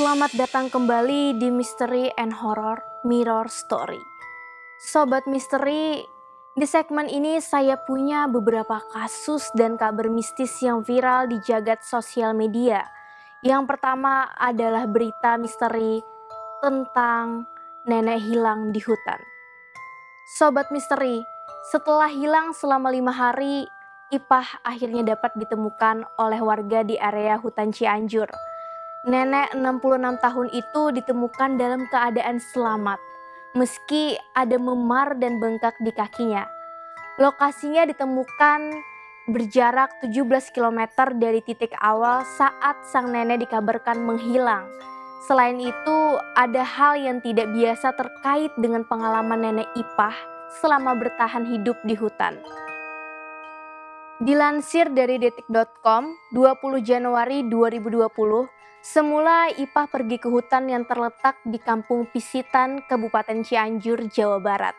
Selamat datang kembali di Mystery and Horror Mirror Story. Sobat Misteri, di segmen ini saya punya beberapa kasus dan kabar mistis yang viral di jagat sosial media. Yang pertama adalah berita misteri tentang nenek hilang di hutan. Sobat Misteri, setelah hilang selama 5 hari, Ipah akhirnya dapat ditemukan oleh warga di area hutan Cianjur. Nenek 66 tahun itu ditemukan dalam keadaan selamat, meski ada memar dan bengkak di kakinya. Lokasinya ditemukan berjarak 17 km dari titik awal saat sang nenek dikabarkan menghilang. Selain itu, ada hal yang tidak biasa terkait dengan pengalaman nenek Ipah selama bertahan hidup di hutan. Dilansir dari detik.com, 20 Januari 2020, semula Ipah pergi ke hutan yang terletak di Kampung Pisitan, Kabupaten Cianjur, Jawa Barat,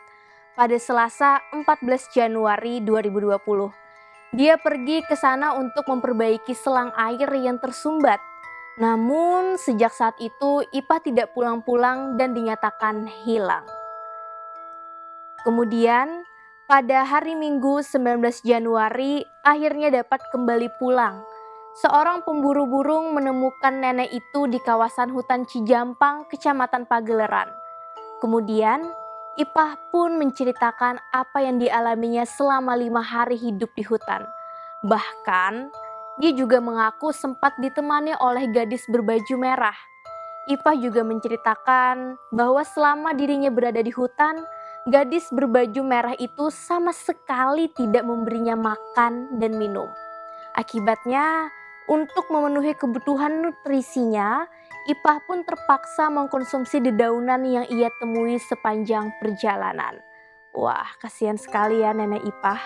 pada Selasa 14 Januari 2020. Dia pergi ke sana untuk memperbaiki selang air yang tersumbat. Namun, sejak saat itu Ipah tidak pulang-pulang dan dinyatakan hilang. Kemudian, pada hari Minggu 19 Januari, akhirnya dapat kembali pulang. Seorang pemburu burung menemukan nenek itu di kawasan hutan Cijampang, Kecamatan Pageleran. Kemudian, Ipah pun menceritakan apa yang dialaminya selama 5 hari hidup di hutan. Bahkan, dia juga mengaku sempat ditemani oleh gadis berbaju merah. Ipah juga menceritakan bahwa selama dirinya berada di hutan, gadis berbaju merah itu sama sekali tidak memberinya makan dan minum. Akibatnya, untuk memenuhi kebutuhan nutrisinya, Ipah pun terpaksa mengkonsumsi dedaunan yang ia temui sepanjang perjalanan. Wah, kasihan sekali ya nenek Ipah.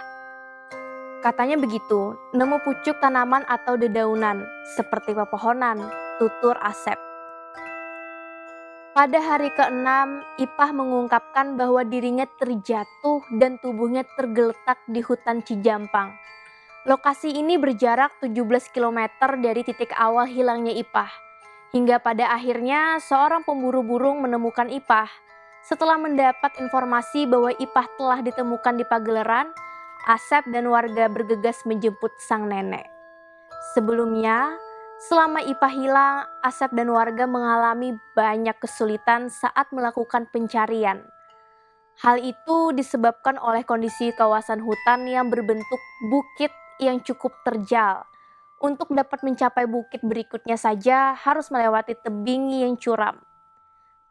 Katanya begitu, nemu pucuk tanaman atau dedaunan, seperti pepohonan, tutur asep. Pada hari ke-6, Ipah mengungkapkan bahwa dirinya terjatuh dan tubuhnya tergeletak di hutan Cijampang. Lokasi ini berjarak 17 km dari titik awal hilangnya Ipah. Hingga pada akhirnya seorang pemburu burung menemukan Ipah. Setelah mendapat informasi bahwa Ipah telah ditemukan di Pageleran, Asep dan warga bergegas menjemput sang nenek. Sebelumnya, selama Ipah hilang, Asep dan warga mengalami banyak kesulitan saat melakukan pencarian. Hal itu disebabkan oleh kondisi kawasan hutan yang berbentuk bukit yang cukup terjal. Untuk dapat mencapai bukit berikutnya saja harus melewati tebing yang curam.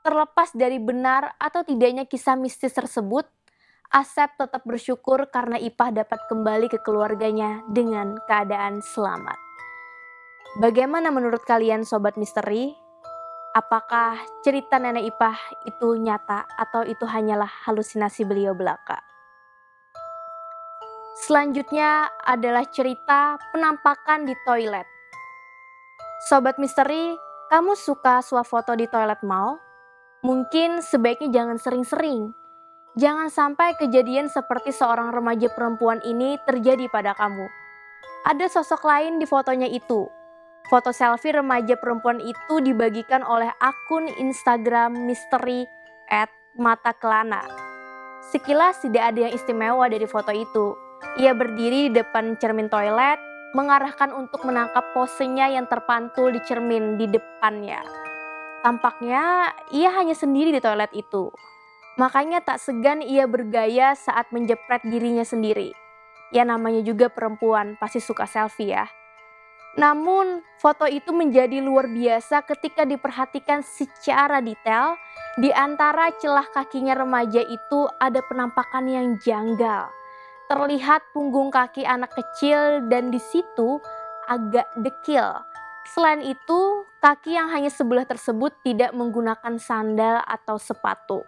Terlepas dari benar atau tidaknya kisah mistis tersebut, Asep tetap bersyukur karena Ipah dapat kembali ke keluarganya dengan keadaan selamat. Bagaimana menurut kalian Sobat Misteri? Apakah cerita nenek Ipah itu nyata atau itu hanyalah halusinasi beliau belaka? Selanjutnya adalah cerita penampakan di toilet. Sobat Misteri, kamu suka swafoto di toilet mall? Mungkin sebaiknya jangan sering-sering. Jangan sampai kejadian seperti seorang remaja perempuan ini terjadi pada kamu. Ada sosok lain di fotonya itu. Foto selfie remaja perempuan itu dibagikan oleh akun Instagram misteri @matakelana. Sekilas tidak ada yang istimewa dari foto itu. Ia berdiri di depan cermin toilet, mengarahkan untuk menangkap posenya yang terpantul di cermin di depannya. Tampaknya ia hanya sendiri di toilet itu. Makanya tak segan ia bergaya saat menjepret dirinya sendiri. Ya namanya juga perempuan, pasti suka selfie ya. Namun foto itu menjadi luar biasa ketika diperhatikan secara detail. Di antara celah kakinya remaja itu ada penampakan yang janggal. Terlihat punggung kaki anak kecil dan di situ agak dekil. Selain itu, kaki yang hanya sebelah tersebut tidak menggunakan sandal atau sepatu.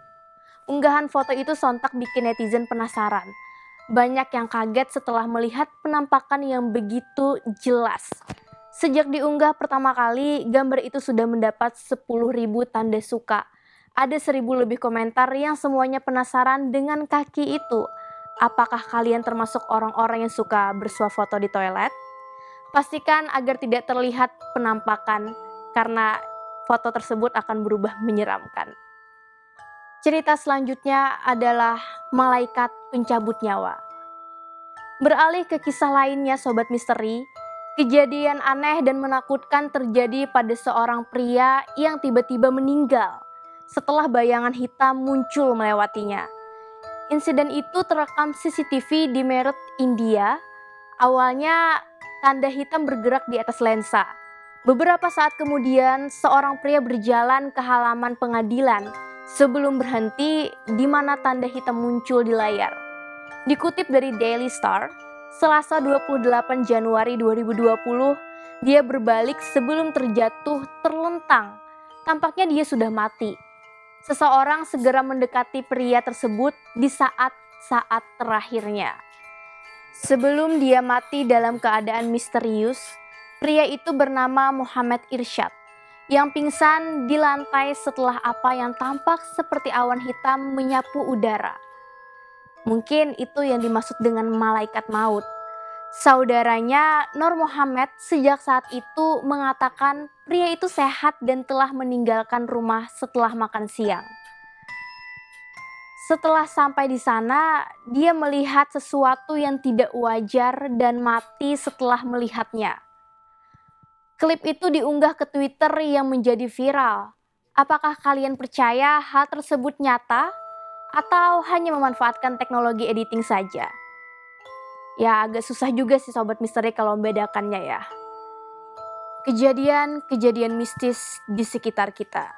Unggahan foto itu sontak bikin netizen penasaran. Banyak yang kaget setelah melihat penampakan yang begitu jelas. Sejak diunggah pertama kali, gambar itu sudah mendapat 10.000 tanda suka. Ada 1.000 lebih komentar yang semuanya penasaran dengan kaki itu. Apakah kalian termasuk orang-orang yang suka bersuah foto di toilet? Pastikan agar tidak terlihat penampakan, karena foto tersebut akan berubah menyeramkan. Cerita selanjutnya adalah malaikat pencabut nyawa. Beralih ke kisah lainnya Sobat Misteri, kejadian aneh dan menakutkan terjadi pada seorang pria yang tiba-tiba meninggal setelah bayangan hitam muncul melewatinya. Insiden itu terekam CCTV di Meerut, India. Awalnya tanda hitam bergerak di atas lensa. Beberapa saat kemudian, seorang pria berjalan ke halaman pengadilan sebelum berhenti di mana tanda hitam muncul di layar. Dikutip dari Daily Star, Selasa 28 Januari 2020, dia berbalik sebelum terjatuh terlentang. Tampaknya dia sudah mati. Seseorang segera mendekati pria tersebut di saat-saat terakhirnya. Sebelum dia mati dalam keadaan misterius, pria itu bernama Muhammad Irsyad yang pingsan di lantai setelah apa yang tampak seperti awan hitam menyapu udara. Mungkin itu yang dimaksud dengan malaikat maut. Saudaranya Nur Muhammad sejak saat itu mengatakan pria itu sehat dan telah meninggalkan rumah setelah makan siang. Setelah sampai di sana, dia melihat sesuatu yang tidak wajar dan mati setelah melihatnya. Klip itu diunggah ke Twitter yang menjadi viral. Apakah kalian percaya hal tersebut nyata atau hanya memanfaatkan teknologi editing saja? Ya agak susah juga sih Sobat Misteri kalau membedakannya ya. Kejadian-kejadian mistis di sekitar kita.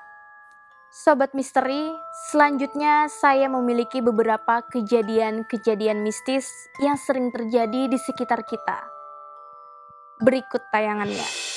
Sobat Misteri, selanjutnya saya memiliki beberapa kejadian-kejadian mistis yang sering terjadi di sekitar kita. Berikut tayangannya.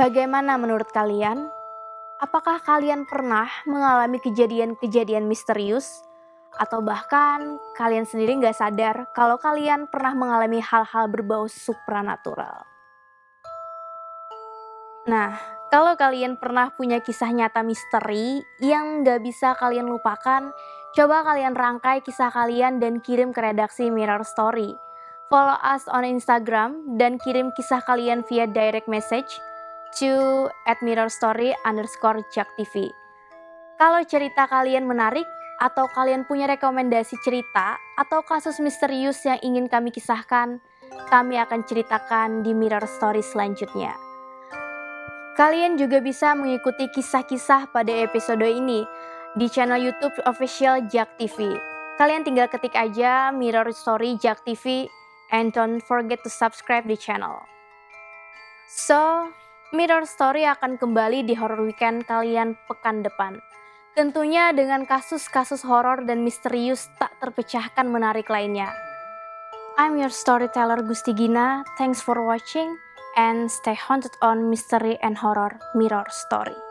Bagaimana menurut kalian? Apakah kalian pernah mengalami kejadian-kejadian misterius? Atau bahkan kalian sendiri nggak sadar kalau kalian pernah mengalami hal-hal berbau supranatural? Nah, kalau kalian pernah punya kisah nyata misteri yang nggak bisa kalian lupakan, coba kalian rangkai kisah kalian dan kirim ke redaksi Mirror Story. Follow us on Instagram dan kirim kisah kalian via direct message to @mirrorstory_jaktv. Kalau cerita kalian menarik atau kalian punya rekomendasi cerita atau kasus misterius yang ingin kami kisahkan, kami akan ceritakan di Mirror Story selanjutnya. Kalian juga bisa mengikuti kisah-kisah pada episode ini di channel YouTube official Jak TV. Kalian tinggal ketik aja Mirror Story Jak TV and don't forget to subscribe the channel. So, Mirror Story akan kembali di Horror Weekend kalian pekan depan. Tentunya dengan kasus-kasus horor dan misterius tak terpecahkan menarik lainnya. I'm your storyteller Gusti Gina. Thanks for watching and stay haunted on Mystery and Horror Mirror Story.